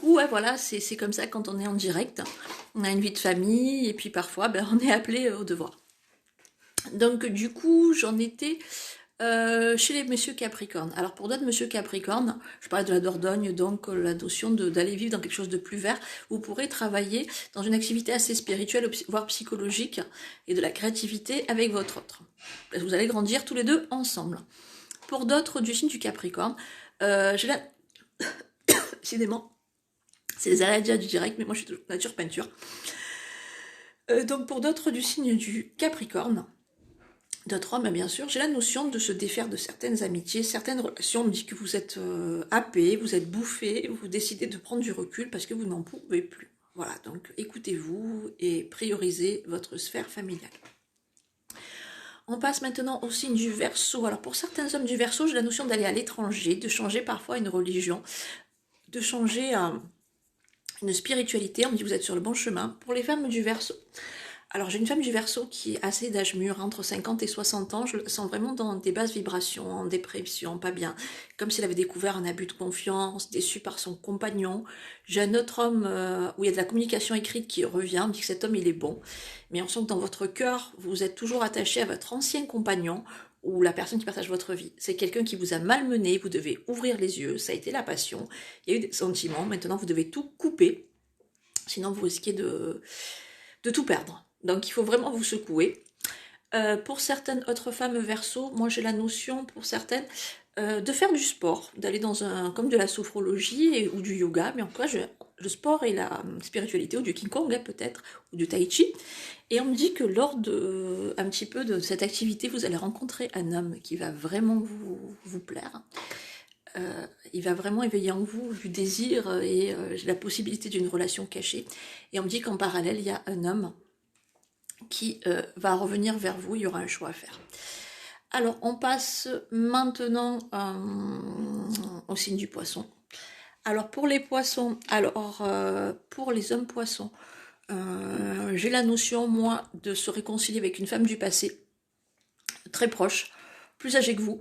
coup, ouais, voilà, c'est comme ça quand on est en direct. On a une vie de famille et puis parfois, ben, on est appelé au devoir. Donc du coup, j'en étais chez les messieurs Capricorne. Alors pour d'autres messieurs Capricorne, je parlais de la Dordogne, donc la notion d'aller vivre dans quelque chose de plus vert. Vous pourrez travailler dans une activité assez spirituelle, voire psychologique, et de la créativité avec votre autre. Vous allez grandir tous les deux ensemble. Pour d'autres du signe du Capricorne, j'ai la... Décidément, c'est les allergies du direct, mais moi je suis de nature peinture. Donc pour d'autres du signe du Capricorne, d'autres hommes, bien sûr, j'ai la notion de se défaire de certaines amitiés, certaines relations. On me dit que vous êtes happé, vous êtes bouffé, vous décidez de prendre du recul parce que vous n'en pouvez plus. Voilà, donc écoutez-vous et priorisez votre sphère familiale. On passe maintenant au signe du Verseau. Alors pour certains hommes du Verseau, j'ai la notion d'aller à l'étranger, de changer parfois une religion, de changer une spiritualité. On me dit que vous êtes sur le bon chemin. Pour les femmes du Verseau, alors j'ai une femme du Verseau qui est assez d'âge mûr, entre 50 et 60 ans, je le sens vraiment dans des basses vibrations, en dépression, pas bien, comme s'il avait découvert un abus de confiance, déçu par son compagnon. J'ai un autre homme où il y a de la communication écrite qui revient, on me dit que cet homme il est bon, mais on sent que dans votre cœur, vous êtes toujours attaché à votre ancien compagnon, ou la personne qui partage votre vie. C'est quelqu'un qui vous a malmené, vous devez ouvrir les yeux, ça a été la passion, il y a eu des sentiments, maintenant vous devez tout couper, sinon vous risquez de tout perdre. Donc il faut vraiment vous secouer. Pour certaines autres femmes Verseau, moi j'ai la notion pour certaines de faire du sport, d'aller dans comme de la sophrologie ou du yoga, mais en tout cas le sport et la spiritualité, ou du King Kong peut-être, ou du Tai Chi. Et on me dit que lors de un petit peu de cette activité, vous allez rencontrer un homme qui va vraiment vous plaire. Il va vraiment éveiller en vous du désir et la possibilité d'une relation cachée. Et on me dit qu'en parallèle, il y a un homme qui va revenir vers vous, il y aura un choix à faire. Alors, on passe maintenant au signe du Poisson. Alors, pour les poissons, pour les hommes poissons, j'ai la notion, moi, de se réconcilier avec une femme du passé, très proche, plus âgée que vous,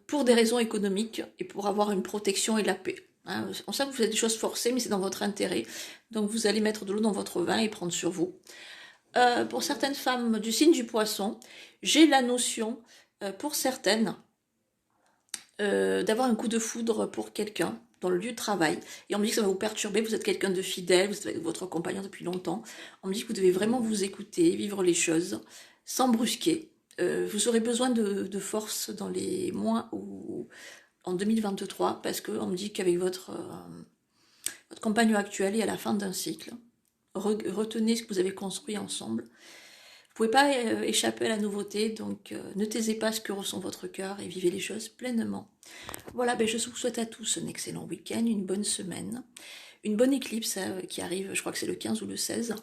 pour des raisons économiques et pour avoir une protection et de la paix. Hein, on sait que vous faites des choses forcées, mais c'est dans votre intérêt. Donc, vous allez mettre de l'eau dans votre vin et prendre sur vous. Pour certaines femmes du signe du Poisson, j'ai la notion, pour certaines, d'avoir un coup de foudre pour quelqu'un dans le lieu de travail. Et on me dit que ça va vous perturber, vous êtes quelqu'un de fidèle, vous êtes avec votre compagnon depuis longtemps. On me dit que vous devez vraiment vous écouter, vivre les choses, sans brusquer. Vous aurez besoin de force dans les mois en 2023, parce qu'on me dit qu'avec votre compagnon actuel et à la fin d'un cycle, retenez ce que vous avez construit ensemble. Vous pouvez pas échapper à la nouveauté, donc ne taisez pas ce que ressent votre cœur et vivez les choses pleinement. Voilà, je vous souhaite à tous un excellent week-end, une bonne semaine, une bonne éclipse qui arrive, je crois que c'est le 15 ou le 16,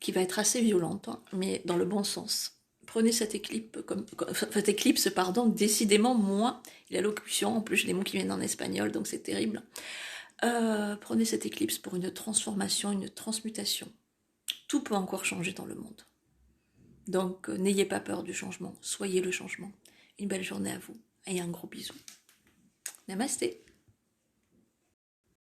qui va être assez violente, mais dans le bon sens. Prenez cette éclipse, décidément, moi, il y a l'allocution, en plus j'ai des mots qui viennent en espagnol, donc c'est terrible. Prenez cette éclipse pour une transformation, une transmutation. Tout peut encore changer dans le monde. Donc, n'ayez pas peur du changement, soyez le changement. Une belle journée à vous et un gros bisou. Namasté.